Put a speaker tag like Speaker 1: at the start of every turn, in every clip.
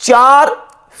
Speaker 1: 4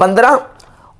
Speaker 1: 15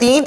Speaker 1: 3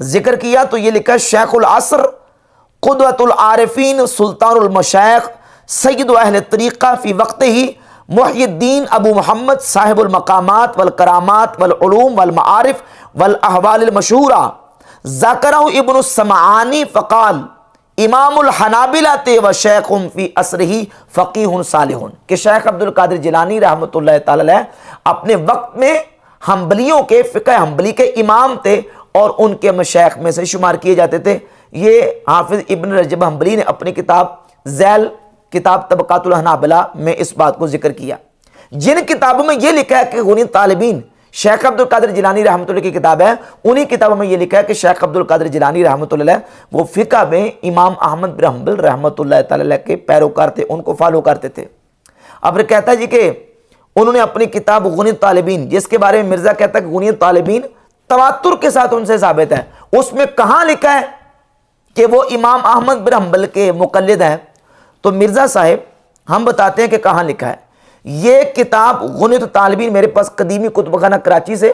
Speaker 1: ذکر کیا تو یہ لکھا شیخ العصر قدوۃ العارفین سلطان المشائخ سید اہل طریقہ فی وقت ہی محی الدین ابو محمد صاحب المقامات والکرامات والعلوم والمعارف والاحوال المشہورہ ذکرہ ابن السمعانی فقال امام الحنابلہ و شیخ فی عصرہ فقیہ صالح کہ شیخ عبد القادر جیلانی رحمۃ اللہ تعالی علیہ اپنے وقت میں حنبلیوں کے فقہ حنبلی کے امام تھے اور ان کے مشائخ میں سے شمار کیے جاتے تھے۔ یہ حافظ ابن رجب حنبلی نے اپنی کتاب ذیل کتاب طبقات الحنابلہ میں اس بات کو ذکر کیا۔ جن کتابوں میں یہ لکھا ہے کہ غنی طالبین شیخ عبد القادر جیلانی رحمۃ اللہ کی کتاب ہے، انہی کتابوں میں یہ لکھا ہے کہ شیخ عبد القادر جیلانی رحمۃ اللہ وہ فقہ میں امام احمد بن حنبل رحمۃ اللہ تعالی کے پیروکار تھے، ان کو فالو کرتے تھے۔ اب کہتا ہے جی کہ انہوں نے اپنی کتاب غنی طالبین، جس کے بارے میں مرزا کہتا ہے کہ غنی طالبین تواتر کے ساتھ ان سے ثابت ہے، اس میں کہاں لکھا ہے کہ وہ امام احمد بن حنبل کے مقلد ہیں؟ تو مرزا صاحب ہم بتاتے ہیں کہ کہاں لکھا ہے۔ یہ کتاب غنی طالبین میرے پاس قدیمی کتب خانہ کراچی سے،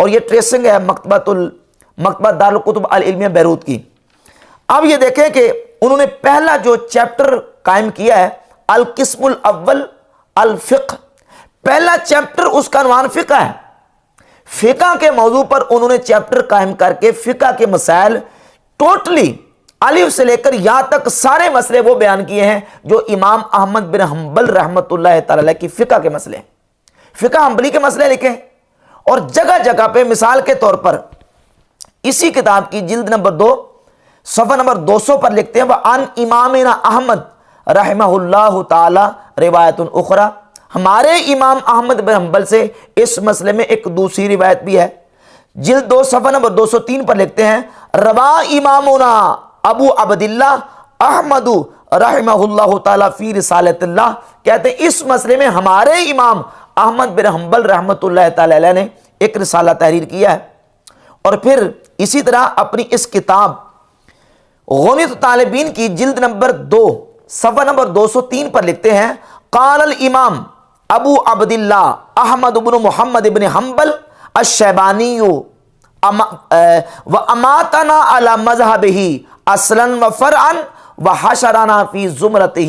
Speaker 1: اور یہ ٹریسنگ ہے مکتبہ دارالکتب العلمیہ بیروت کی۔ اب یہ دیکھیں کہ انہوں نے پہلا جو چیپٹر قائم کیا ہے القسم الاول الفقہ، پہلا چیپٹر اس کا عنوان فقہ ہے۔ فقہ کے موضوع پر انہوں نے چیپٹر قائم کر کے فقہ کے مسائل ٹوٹلی الف سے لے کر یا تک سارے مسئلے وہ بیان کیے ہیں جو امام احمد بن حنبل رحمۃ اللہ تعالی کی فقہ کے مسئلے ہیں، فقہ حنبلی کے مسئلے لکھے ہیں۔ اور جگہ جگہ پہ مثال کے طور پر اسی کتاب کی جلد نمبر 2 صفحہ نمبر 200 پر لکھتے ہیں وَعَنْ امامنا احمد رحمہ اللہ تعالی روایت اخرى، ہمارے امام احمد بن حنبل سے اس مسئلے میں ایک دوسری روایت بھی ہے۔ جلد 2 صفحہ نمبر 203 پر لکھتے ہیں روا امامنا ابو عبداللہ احمد رحمہ اللہ تعالی فی رسالت اللہ، کہتے ہیں اس مسئلے میں ہمارے امام احمد بن حنبل رحمۃ اللہ تعالی علیہ نے ایک رسالہ تحریر کیا ہے۔ اور پھر اسی طرح اپنی اس کتاب غنی طالبین کی جلد نمبر 2 صفحہ نمبر 203 پر لکھتے ہیں قال الامام ابو عبداللہ احمد بن محمد بن حنبل الشیبانی واماتنا علی مذہبہ اصلا و فرعا وحشرنا فی زمرتہ،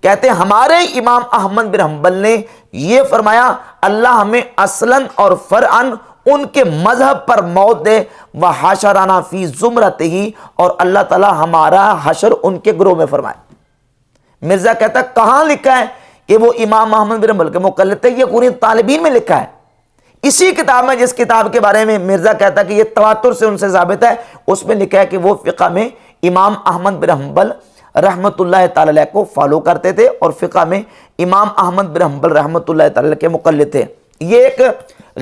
Speaker 1: کہتے ہیں ہمارے امام احمد بن حنبل نے یہ فرمایا اللہ ہمیں اصلا اور فرعا ان کے مذہب پر موت دے، وحشرنا فی زمرتہ، اور اللہ تعالی ہمارا حشر ان کے گروہ میں فرمائے۔ مرزا کہتا ہے کہاں لکھا ہے کہ وہ امام احمد بن حنبل کے مقلد تھے؟ یہ غنی طالبین میں لکھا ہے، اسی کتاب میں جس کتاب کے بارے میں مرزا کہتا ہے کہ یہ تواتر سے ان سے ثابت ہے، اس میں لکھا ہے کہ وہ فقہ میں امام احمد بن حنبل رحمۃ اللہ تعالی کو فالو کرتے تھے اور فقہ میں امام احمد بن حنبل رحمۃ اللہ تعالی کے مقلد تھے۔ یہ ایک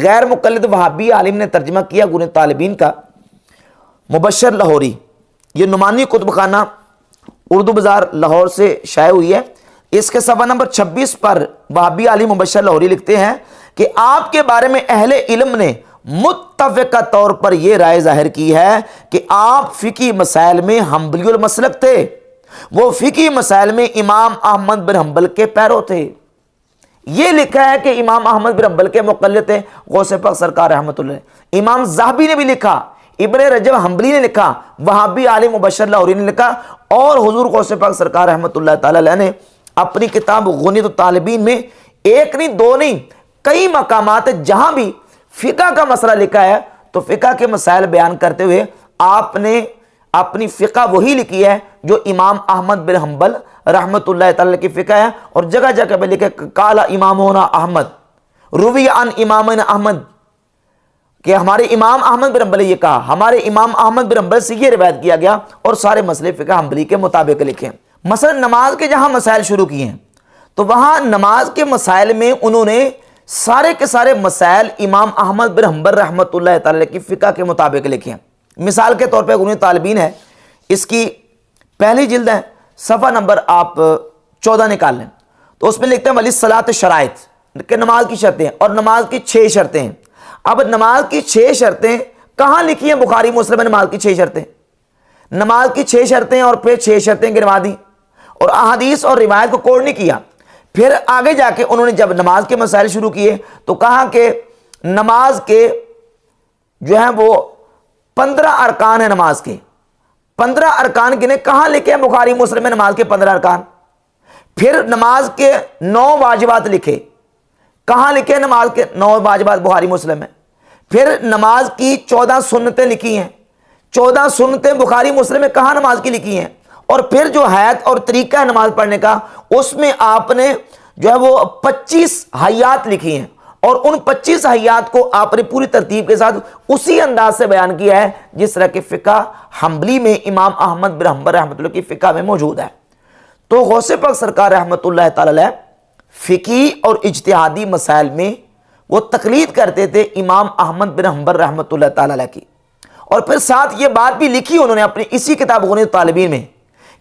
Speaker 1: غیر مقلد وہابی عالم نے ترجمہ کیا غنی طالبین کا، مبشر لاہوری، یہ نعمانی کتب خانہ اردو بازار لاہور سے شائع ہوئی ہے۔ اس کے صفحہ نمبر 26 پر وہابی عالم مبشر لاہوری لکھتے ہیں کہ آپ کے بارے میں اہل علم نے متفقہ طور پر یہ رائے ظاہر کی ہے کہ آپ فقہی مسائل میں حنبلی المسلک تھے، وہ فقہی مسائل میں امام احمد بن حنبل کے پیرو تھے۔ یہ لکھا ہے کہ امام احمد بن حنبل کے مقلد تھے غوث پاک سرکار رحمۃ اللہ۔ امام ذہبی نے بھی لکھا، ابن رجب حنبلی نے لکھا، وہابی عالم مبشر لاہوری نے لکھا، اور حضور غوث پاک سرکار رحمۃ اللہ تعالی علیہ نے اپنی کتاب غنی طالبین میں ایک نہیں دو نہیں کئی مقامات جہاں بھی فقہ کا مسئلہ لکھا ہے تو فقہ کے مسائل بیان کرتے ہوئے آپ نے اپنی فقہ وہی لکھی ہے جو امام احمد بن حنبل رحمۃ اللہ تعالی کی فقہ ہے، اور جگہ جگہ پہ لکھے قال امامنا احمد روی عن امامنا احمد، کہ ہمارے امام احمد بن حنبل یہ کہا، ہمارے امام احمد بن حنبل سے یہ روایت کیا گیا، اور سارے مسئلے فقہ حنبلی کے مطابق لکھے ہیں۔ مثلا نماز کے جہاں مسائل شروع کیے ہیں تو وہاں نماز کے مسائل میں انہوں نے سارے کے سارے مسائل امام احمد بن حنبل رحمۃ اللہ تعالی کی فقہ کے مطابق لکھے ہیں۔ مثال کے طور پہ غنی طالبین ہے، اس کی پہلی جلد ہے، صفحہ نمبر آپ 14 نکال لیں تو اس میں لکھتے ہیں ولی صلاۃ شرائط، کہ نماز کی شرطیں، اور نماز کی 6 شرطیں ہیں۔ اب نماز کی 6 شرطیں کہاں لکھی ہیں؟ بخاری مسلم میں نماز کی 6 شرطیں، نماز کی 6 شرطیں اور پھر 6 شرطیں گنوا دی، اور احادیث اور روایت کو کوڈ نہیں کیا۔ پھر آگے جا کے انہوں نے جب نماز کے مسائل شروع کیے تو کہا کہ نماز کے جو ہیں وہ 15 ارکان ہیں نماز کے. 15 ارکان گنے کہاں لکھے ہیں بخاری مسلم میں نماز کے 15 ارکان؟ پھر نماز کے 9 واجبات لکھے، کہاں لکھے نماز کے 9 واجبات بخاری مسلم میں؟ پھر نماز کی 14 سنتیں لکھی ہیں، 14 سنتیں بخاری مسلم میں کہاں نماز کی لکھی ہیں؟ اور پھر جو حیات اور طریقہ ہے نماز پڑھنے کا، اس میں آپ نے جو ہے وہ 25 حیات لکھی ہیں، اور ان 25 حیات کو آپ نے پوری ترتیب کے ساتھ اسی انداز سے بیان کیا ہے جس طرح کہ فقہ حنبلی میں امام احمد بن حنبل رحمۃ اللہ کی فقہ میں موجود ہے. تو غوث پاک سرکار رحمۃ اللہ تعالی علیہ فقہی اور اجتہادی مسائل میں وہ تقلید کرتے تھے امام احمد بن حنبل رحمۃ اللہ تعالی علیہ کی. اور پھر ساتھ یہ بات بھی لکھی انہوں نے اپنی اسی کتاب غنیۃ الطالبین میں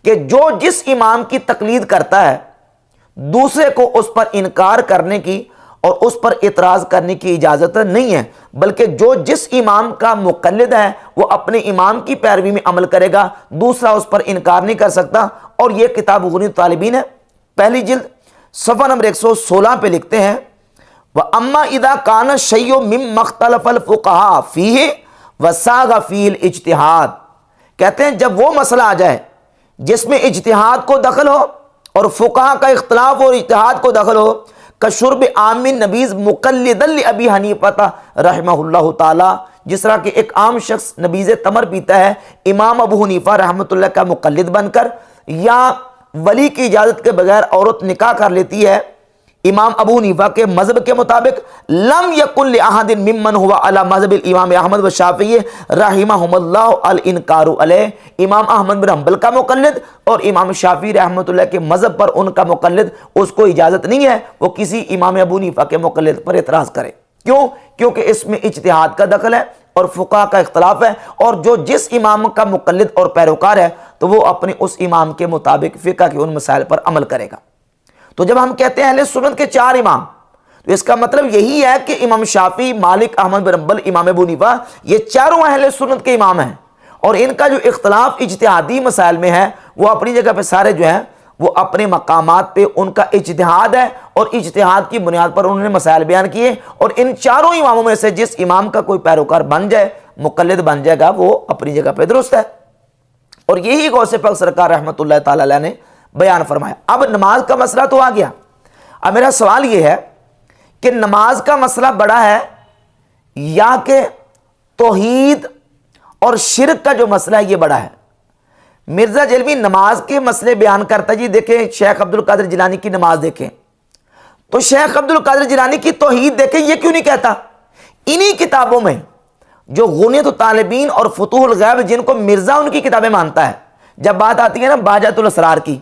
Speaker 1: کہ جو جس امام کی تقلید کرتا ہے دوسرے کو اس پر انکار کرنے کی اور اس پر اعتراض کرنے کی اجازت نہیں ہے، بلکہ جو جس امام کا مقلد ہے وہ اپنے امام کی پیروی میں عمل کرے گا، دوسرا اس پر انکار نہیں کر سکتا. اور یہ کتاب غنیۃ الطالبین ہے، پہلی جلد صفحہ نمبر 116 پہ لکھتے ہیں وَأَمَّا إِذَا كَانَ الشَّيْءُ مِمَّا اخْتَلَفَ الْفُقَهَاءُ فِيهِ وَسَاغَ فِيهِ الْاجْتِهَادُ، کہتے ہیں جب وہ مسئلہ آ جائے جس میں اجتہاد کو دخل ہو اور فقہا کا اختلاف اور اجتہاد کو دخل ہو، کشرب عام نبیذ مقلدا لابی حنیفہ رحمہ اللہ تعالی، جس طرح کہ ایک عام شخص نبیذ تمر پیتا ہے امام ابو حنیفہ رحمۃ اللہ کا مقلد بن کر، یا ولی کی اجازت کے بغیر عورت نکاح کر لیتی ہے امام ابو حنیفہ کے مذہب کے مطابق، لم یکن لأحد ممن ہوا علی مذہب الامام احمد و شافعی رحمہم اللہ الانکار علیہ، امام احمد بن حنبل کا مقلد اور امام شافعی رحمۃ اللہ کے مذہب پر ان کا مقلد، اس کو اجازت نہیں ہے وہ کسی امام ابو حنیفہ کے مقلد پر اعتراض کرے. کیوں؟ کیونکہ اس میں اجتہاد کا دخل ہے اور فقہ کا اختلاف ہے، اور جو جس امام کا مقلد اور پیروکار ہے تو وہ اپنے اس امام کے مطابق فقہ کے ان مسائل پر عمل کرے گا. تو جب ہم کہتے ہیں اہل سنت کے 4 امام، تو اس کا مطلب یہی ہے کہ امام شافعی، مالک، احمد بن حنبل، امام ابو حنیفہ، یہ چاروں اہل سنت کے امام ہیں، اور ان کا جو اختلاف اجتہادی مسائل میں ہے وہ اپنی جگہ پہ سارے جو ہیں وہ اپنے مقامات پہ ان کا اجتہاد ہے، اور اجتہاد کی بنیاد پر انہوں نے مسائل بیان کیے. اور ان چاروں اماموں میں سے جس امام کا کوئی پیروکار بن جائے، مقلد بن جائے گا، وہ اپنی جگہ پہ درست ہے. اور یہی غوث پاک سرکار رحمۃ اللہ تعالی علیہ نے بیان فرمایا. اب نماز کا مسئلہ تو آ گیا. اب میرا سوال یہ ہے کہ نماز کا مسئلہ بڑا ہے یا کہ توحید اور شرک کا جو مسئلہ ہے یہ بڑا ہے؟ مرزا جیلوی نماز کے مسئلے بیان کرتا ہے. جی دیکھیں شیخ عبد القادر جیلانی کی نماز دیکھیں تو شیخ عبد القادر جیلانی کی توحید دیکھیں، یہ کیوں نہیں کہتا؟ انہی کتابوں میں جو غنیۃ الطالبین اور فتوح الغیب جن کو مرزا ان کی کتابیں مانتا ہے، جب بات آتی ہے نا بہجت الاسرار کی،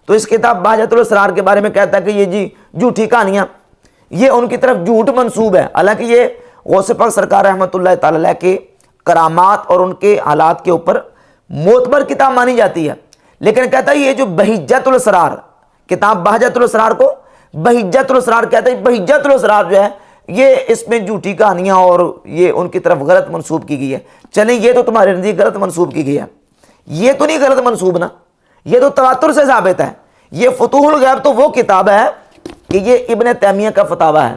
Speaker 1: تو اس کتاب بہجت الاسرار کے بارے میں کہتا ہے کہ یہ جی جھوٹی کہانیاں، یہ ان کی طرف جھوٹ منسوب ہے. حالانکہ یہ غوث پاک سرکار رحمۃ اللہ تعالی علیہ کے کرامات اور ان کے حالات کے اوپر معتبر کتاب مانی جاتی ہے. لیکن کہتا ہے یہ جو بہجت الاسرار کتاب، بہجت الاسرار کو بہجت الاسرار کہتا ہے. بہجت الاسرار جو ہے یہ اس میں جھوٹی کہانیاں اور یہ ان کی طرف غلط منسوب کی گئی ہے. چلیں یہ تو تمہارے نزدیک غلط منسوب کی گئی ہے، یہ تو نہیں غلط منسوب نا، یہ تو تواتر سے ثابت ہے. یہ فتوح الغیب تو وہ کتاب ہے کہ یہ ابن تیمیہ کا فتاوی ہے،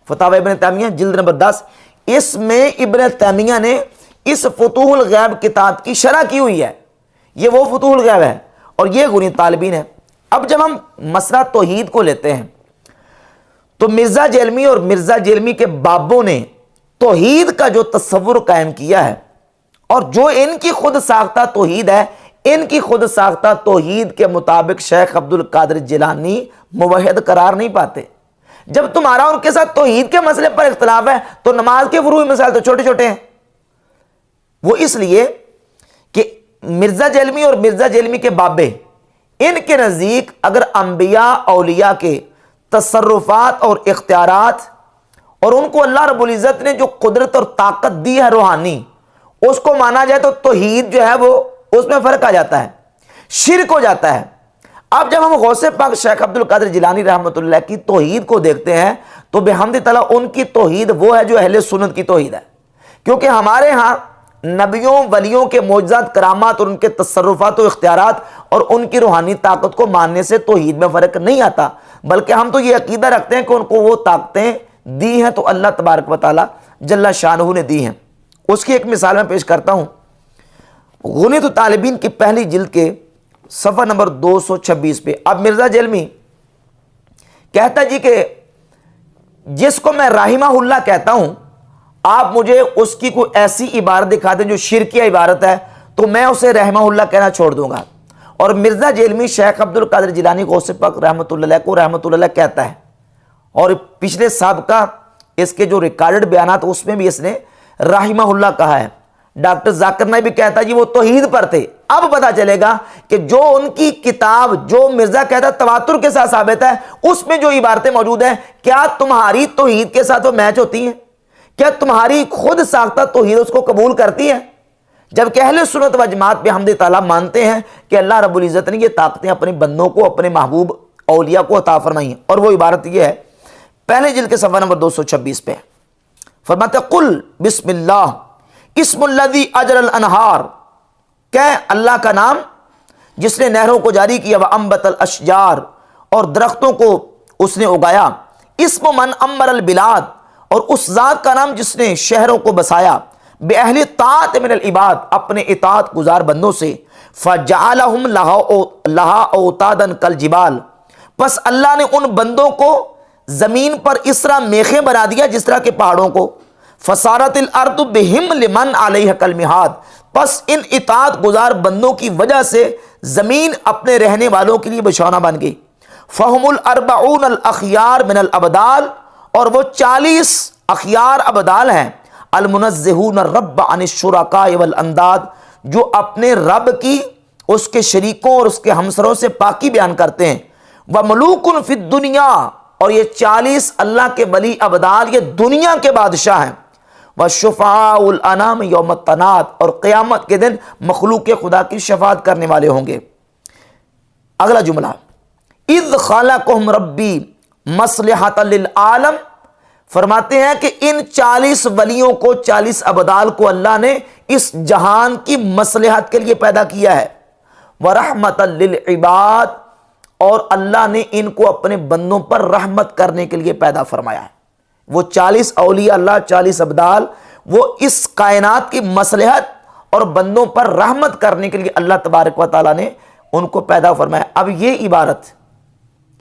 Speaker 1: فتاوی ابن تیمیہ جلد نمبر 10. اس میں ابن تیمیہ نے اس فتوح الغیب کتاب کی شرح کی ہوئی ہے. یہ وہ فتوح الغیب ہے اور یہ غنیۃ الطالبین ہے. اب جب ہم مسئلہ توحید کو لیتے ہیں تو مرزا جیلمی اور مرزا جیلمی کے بابوں نے توحید کا جو تصور قائم کیا ہے، اور جو ان کی خود ساختہ توحید ہے، ان کی خود ساختہ توحید کے مطابق شیخ عبد القادر جیلانی موحد قرار نہیں پاتے. جب تمہارا ان کے ساتھ توحید کے مسئلے پر اختلاف ہے تو نماز کے فروعی مسائل تو چھوٹے چھوٹے ہیں. وہ اس لیے کہ مرزا جیلمی اور مرزا جیلمی کے بابے، ان کے نزدیک اگر انبیاء اولیاء کے تصرفات اور اختیارات اور ان کو اللہ رب العزت نے جو قدرت اور طاقت دی ہے روحانی، اس کو مانا جائے تو توحید جو ہے وہ اس میں فرق آ جاتا ہے، شرک ہو جاتا ہے. اب جب ہم غوث پاک شیخ عبد القادر جیلانی رحمۃ اللہ کی توحید کو دیکھتے ہیں تو بحمد تعالیٰ ان کی توحید وہ ہے جو اہل سنت کی توحید ہے. کیونکہ ہمارے ہاں نبیوں ولیوں کے معجزات، کرامات اور ان کے تصرفات و اختیارات اور ان کی روحانی طاقت کو ماننے سے توحید میں فرق نہیں آتا، بلکہ ہم تو یہ عقیدہ رکھتے ہیں کہ ان کو وہ طاقتیں دی ہیں تو اللہ تبارک و تعالیٰ جل شانہ نے دی ہیں، اس کی ایک مثال میں پیش کرتا ہوں۔ غنیۃ الطالبین کی پہلی جلد کے صفحہ نمبر 226 پہ اب مرزا جیلمی کہتا جی کہ جس کو میں رحمہ اللہ کہتا ہوں، آپ مجھے اس کی کوئی ایسی عبارت دکھا دیں جو شرکیہ عبارت ہے تو میں اسے رحمہ اللہ کہنا چھوڑ دوں گا۔ اور مرزا جیلمی شیخ عبد القادر جیلانی غوث پاک رحمۃ اللہ علیہ کو رحمۃ اللہ کہتا ہے، اور پچھلے سابقہ اس کے جو ریکارڈڈ بیانات اس میں بھی اس نے رحمہ اللہ کہا ہے۔ ڈاکٹر ذاکر نائک بھی کہتا ہے جی وہ توحید پر تھے۔ اب پتا چلے گا کہ جو ان کی کتاب جو مرزا کہتا ہے تواتر کے ساتھ ثابت ہے، اس میں جو عبارتیں موجود ہیں کیا تمہاری توحید کے ساتھ وہ میچ ہوتی ہیں؟ کیا تمہاری خود ساختہ توحید اس کو قبول کرتی ہے؟ جبکہ اہل سنت و جماعت پہ حمد تعالیٰ مانتے ہیں کہ اللہ رب العزت نے یہ طاقتیں اپنے بندوں کو، اپنے محبوب اولیاء کو عطا فرمائی ہیں، اور وہ عبارت یہ ہے پہلے جلد کے صفحہ نمبر 226 پہ فرماتے قل بسم اللہ اسم الذی اجر الانہار، کہ اللہ کا نام جس نے نہروں کو جاری کیا، وانبت الاشجار، اور درختوں کو اس نے اگایا، اسم من امر البلاد، اور اس ذات کا نام جس نے شہروں کو بسایا، باہل طاعت من العباد، اپنے اطاعت گزار بندوں سے، فجعلہم لہا اوتادا کالجبال، پس اللہ نے ان بندوں کو زمین پر اس طرح میخیں بنا دیا جس طرح کے پہاڑوں کو، فصارت الارض بہم لمن علیہ کالمہاد، پس ان اطاعت گزار بندوں کی وجہ سے زمین اپنے رہنے والوں کے لیے بچھونا بن گئی، فہم الاربعون الاخیار من الابدال، اور وہ 40 اخیار ابدال ہیں، المنزہون الرب عن الشرکاء والانداد، جو اپنے رب کی، اس کے شریکوں اور اس کے ہمسروں سے پاکی بیان کرتے ہیں، وملوک فی الدنیا، اور یہ 40 اللہ کے ولی ابدال یہ دنیا کے بادشاہ ہیں، وشفعاء الانام یوم التناد، اور قیامت کے دن مخلوق خدا کی شفاعت کرنے والے ہوں گے۔ اگلا جملہ اذ خلقہم ربی مصلحۃ للعالم، فرماتے ہیں کہ ان 40 ولیوں کو، 40 ابدال کو اللہ نے اس جہان کی مصلحت کے لیے پیدا کیا ہے، ورحمۃ للعباد، اور اللہ نے ان کو اپنے بندوں پر رحمت کرنے کے لیے پیدا فرمایا ہے۔ وہ 40 اولیاء اللہ، 40 ابدال، وہ اس کائنات کی مصلحت اور بندوں پر رحمت کرنے کے لیے اللہ تبارک و تعالیٰ نے ان کو پیدا فرمایا۔ اب یہ عبارت،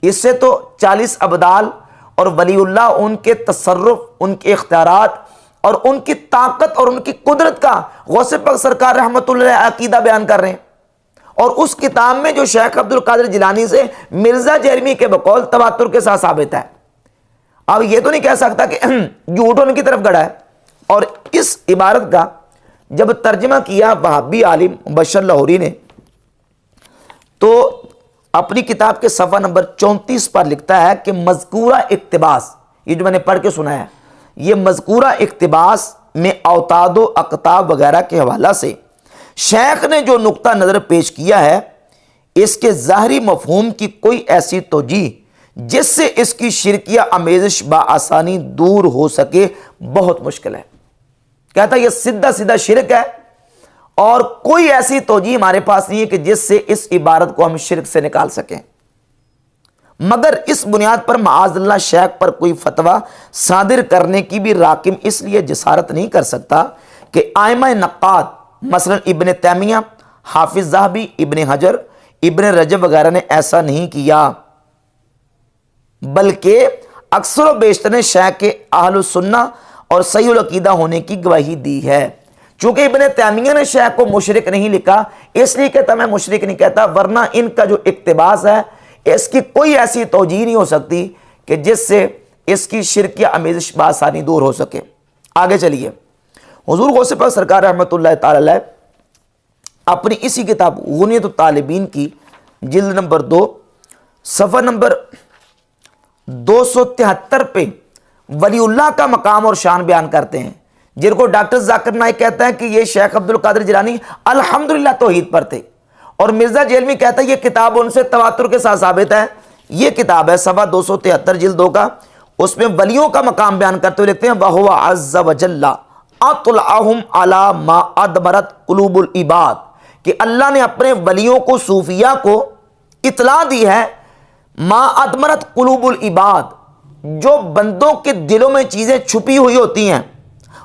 Speaker 1: اس سے تو 40 ابدال اور ولی اللہ، ان کے تصرف، ان کے اختیارات اور ان کی طاقت اور ان کی قدرت کا غوث پاک سرکار رحمۃ اللہ علیہ عقیدہ بیان کر رہے ہیں، اور اس کتاب میں جو شیخ عبد القادر جیلانی سے مرزا جیلمی کے بقول تواتر کے ساتھ ثابت ہے۔ اب یہ تو نہیں کہہ سکتا کہ جھوٹ ان کی طرف گڑا ہے۔ اور اس عبارت کا جب ترجمہ کیا وہابی عالم مبشر لاہوری نے، تو اپنی کتاب کے صفحہ نمبر 34 پر لکھتا ہے کہ مذکورہ اقتباس، یہ جو میں نے پڑھ کے سنا ہے، یہ مذکورہ اقتباس میں اوتاد و اقطاب وغیرہ کے حوالہ سے شیخ نے جو نقطہ نظر پیش کیا ہے، اس کے ظاہری مفہوم کی کوئی ایسی توجیہ جس سے اس کی شرکیہ آمیزش بآسانی دور ہو سکے بہت مشکل ہے۔ کہتا ہے یہ سیدھا سیدھا شرک ہے، اور کوئی ایسی توجیہ ہمارے پاس نہیں ہے کہ جس سے اس عبارت کو ہم شرک سے نکال سکیں، مگر اس بنیاد پر معاذ اللہ شیخ پر کوئی فتویٰ صادر کرنے کی بھی راکم اس لیے جسارت نہیں کر سکتا کہ ائمہ نقاد مثلا ابن تیمیہ، حافظ ذہبی، ابن حجر، ابن رجب وغیرہ نے ایسا نہیں کیا، بلکہ اکثر و بیشتر نے شیخ کے اہل السنہ اور صحیح العقیدہ ہونے کی گواہی دی ہے۔ چونکہ ابن تیمیہ نے شیخ کو مشرک نہیں لکھا، اس لیے کہتا میں مشرک نہیں کہتا، ورنہ ان کا جو اقتباس ہے اس کی کوئی ایسی توجیہ نہیں ہو سکتی کہ جس سے اس کی شرکیہ آمیزش بآسانی دور ہو سکے۔ آگے چلیے، حضور غوث پاک سرکار رحمۃ اللہ تعالی علیہ اپنی اسی کتاب غنیۃ الطالبین کی جلد نمبر 2 صفحہ نمبر 273 پہ ولی اللہ کا مقام اور شان بیان کرتے ہیں، جن کو ڈاکٹر ذاکر نائک کہتا ہے کہ یہ شیخ عبد القادر جیلانی الحمدللہ توحید پر تھے، اور مرزا جیلمی کہتا ہے یہ کتاب ان سے تواتر کے ساتھ ثابت ہے۔ یہ کتاب ہے صفحہ 273 جلد 2 کا، اس میں ولیوں کا مقام بیان کرتے ہوئے لکھتے ہیں وَهُوَ عَزَّ وَجَلَّ اطلعہم علی ما ادمرت قلوب العباد، کہ اللہ نے اپنے ولیوں کو، صوفیاء کو اطلاع دی ہے ما ادمرت قلوب العباد، جو بندوں کے دلوں میں چیزیں چھپی ہوئی ہوتی ہیں،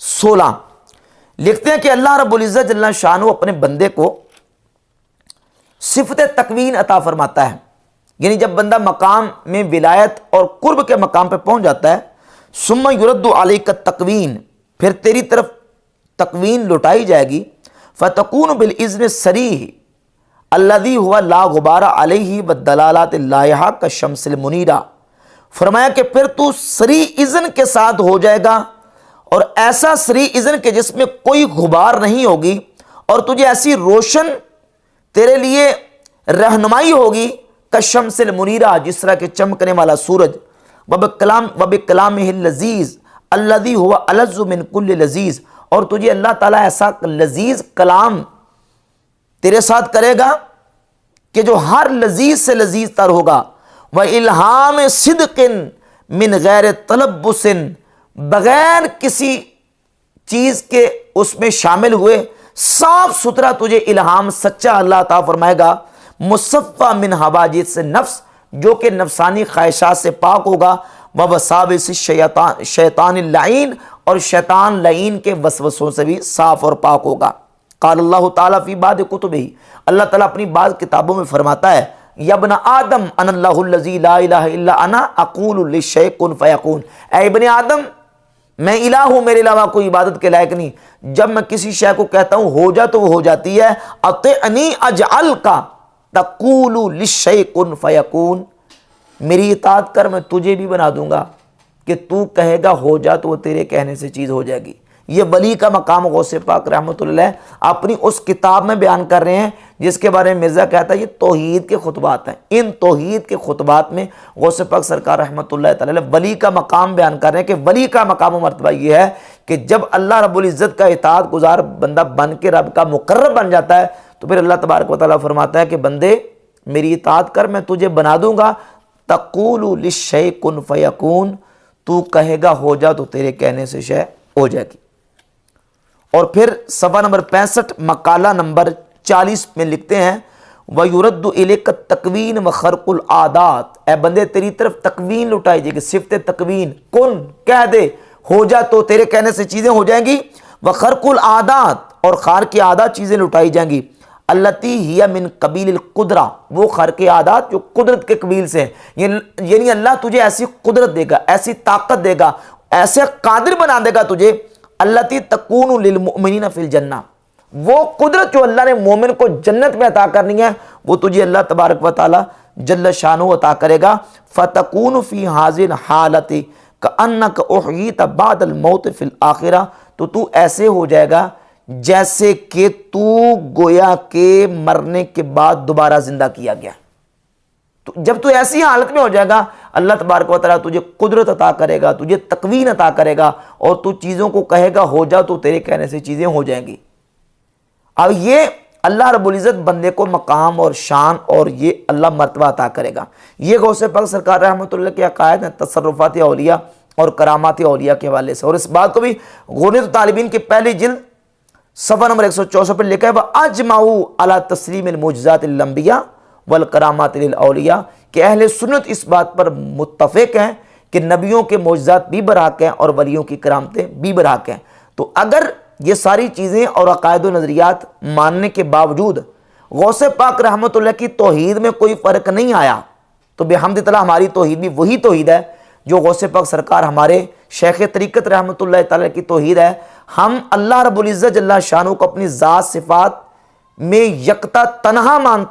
Speaker 1: 16 لکھتے ہیں کہ اللہ رب العزت جل شانہ اپنے بندے کو صفت تکوین عطا فرماتا ہے، یعنی جب بندہ مقام میں ولایت اور قرب کے مقام پہ پہنچ جاتا ہے، ثم یرد علیک التکوین، پھر تیری طرف تکوین لوٹائی جائے گی، فتکون بالاذن الصریح الذی ہوا لا غبار علیہ والدلالات اللائحہ کالشمس المنیرہ، فرمایا کہ پھر تو صریح اذن کے ساتھ ہو جائے گا، اور ایسا صریح اذن کہ جس میں کوئی غبار نہیں ہوگی، اور تجھے ایسی روشن تیرے لیے رہنمائی ہوگی کالشمس المنیرہ، جس طرح کہ چمکنے والا سورج، وبکلامہ اللذیذ الذی ہوا الذ من کل لذیذ، اور تجھے اللہ تعالیٰ ایسا لذیذ کلام تیرے ساتھ کرے گا کہ جو ہر لذیذ سے لذیذ تر ہوگا، وَإِلْهَامِ صِدْقٍ مِّن غَيْرِ تَلَبُّسٍ، بغیر کسی چیز کے اس میں شامل ہوئے، صاف ستھرا تجھے الہام سچا اللہ عطا فرمائے گا، مصفّى من حواجز نفس، جو کہ نفسانی خواہشات سے پاک ہوگا، ووساوس شیطان اللعین، اور شیطان لعین کے وسوسوں سے بھی صاف اور پاک ہوگا۔ قال اللہ تعالیٰ فی بعض کتبہ، اللہ تعالیٰ اپنی بعض کتابوں میں فرماتا ہے، یا ابن آدم انا اللہ الذی لا الہ الا انا اقول للشیء کن فیکون، اے ابن آدم میں الہ ہوں، میرے علاوہ کوئی عبادت کے لائق نہیں، جب میں کسی شے کو کہتا ہوں ہو جا تو وہ ہو جاتی ہے، اطعنی اجعلک تقول للشیء کن فیکون، میری اطاعت کر میں تجھے بھی بنا دوں گا کہ تو کہے گا ہو جا تو وہ تیرے کہنے سے چیز ہو جائے گی۔ یہ ولی کا مقام غوث پاک رحمۃ اللہ اپنی اس کتاب میں بیان کر رہے ہیں جس کے بارے میں مرزا کہتا ہے یہ توحید کے خطبات ہیں۔ ان توحید کے خطبات میں غوث پاک سرکار رحمۃ اللہ تعالی ولی کا مقام بیان کر رہے ہیں کہ ولی کا مقام و مرتبہ یہ ہے کہ جب اللہ رب العزت کا اطاعت گزار بندہ بن کے رب کا مقرب بن جاتا ہے تو پھر اللہ تبارک و تعالیٰ فرماتا ہے کہ بندے میری اطاعت کر، میں تجھے بنا دوں گا، تقول للشیء کن فیکون، تو کہے گا ہو جا تو تیرے کہنے سے شے ہو جائے گی۔ اور پھر صفحہ نمبر 65 مقالہ نمبر 40 میں لکھتے ہیں، وَيُرَدُّ إِلَيْكَ التَّكْوِينُ وَخَرْقُ الْعَادَاتِ، اے بندے تیری طرف تکوین لوٹائی جائے گی، صفت تکوین، کن کہہ دے ہو جا تو تیرے کہنے سے چیزیں ہو جائیں گی، وَخَرْقُ الْعَادَاتِ، اور خارق عادات چیزیں لوٹائی جائیں گی، الَّتِي هِيَ مِن قبیل القدرہ، وہ خارق عادات جو قدرت کے قبیل سے ہیں، یعنی اللہ تجھے ایسی قدرت دے گا، ایسی طاقت دے گا، ایسے قادر بنا دے گا تجھے، الَّتِي تَكُونُ لِلْمُؤْمِنِينَ فِي الْجَنَّةِ، وہ قدرت جو اللہ نے مومن کو جنت میں عطا کرنی ہے وہ تجھے اللہ تبارک و تعالی جل شانہ عطا کرے گا، فَتَكُونُ فِي هَذِهِ الْحَالَةِ كَأَنَّكَ أُحْيِيتَ بَعْدَ الْمَوْتِ فِي الْآخِرَةِ، تو ایسے ہو جائے گا جیسے کہ تو گویا کہ مرنے کے بعد دوبارہ زندہ کیا گیا۔ تو جب تو ایسی حالت میں ہو جائے گا اللہ تبارک و تعالیٰ تجھے قدرت عطا کرے گا، تجھے تکوین عطا کرے گا، اور تو چیزوں کو کہے گا ہو جا تو تیرے کہنے سے چیزیں ہو جائیں گی۔ اب یہ اللہ رب العزت بندے کو مقام اور شان اور یہ اللہ مرتبہ عطا کرے گا۔ یہ غوث پاک سرکار رحمۃ اللہ کے عقائد ہیں تصرفات اولیاء اور کرامات اولیاء کے حوالے سے، اور اس بات کو بھی غنیۃ طالبین کی پہلی جلد صفحہ نمبر 164 پر لکھا ہے، وَأَجْمَعُوا عَلَى تَسْلِيمِ الْمُعْجِزَاتِ الْأَنْبِيَاءِ وَالْكَرَامَاتِ لِلْأَوْلِيَاء، کہ اہل سنت اس بات پر متفق ہیں کہ نبیوں کے معجزات بھی برحق ہیں اور ولیوں کی کرامتیں بھی برحق ہیں۔ تو اگر یہ ساری چیزیں اور عقائد و نظریات ماننے کے باوجود غوث پاک رحمۃ اللہ کی توحید میں کوئی فرق نہیں آیا تو بحمد تعالیٰ ہماری توحید بھی وہی توحید ہے جو غوث پاک سرکار ہمارے شیخ طریقت رحمۃ اللہ تعالیٰ کی توحید ہے۔ ہم اللہ رب العزت جل شانہ کو اپنی ذات صفات میں یکتا تنہا مانتے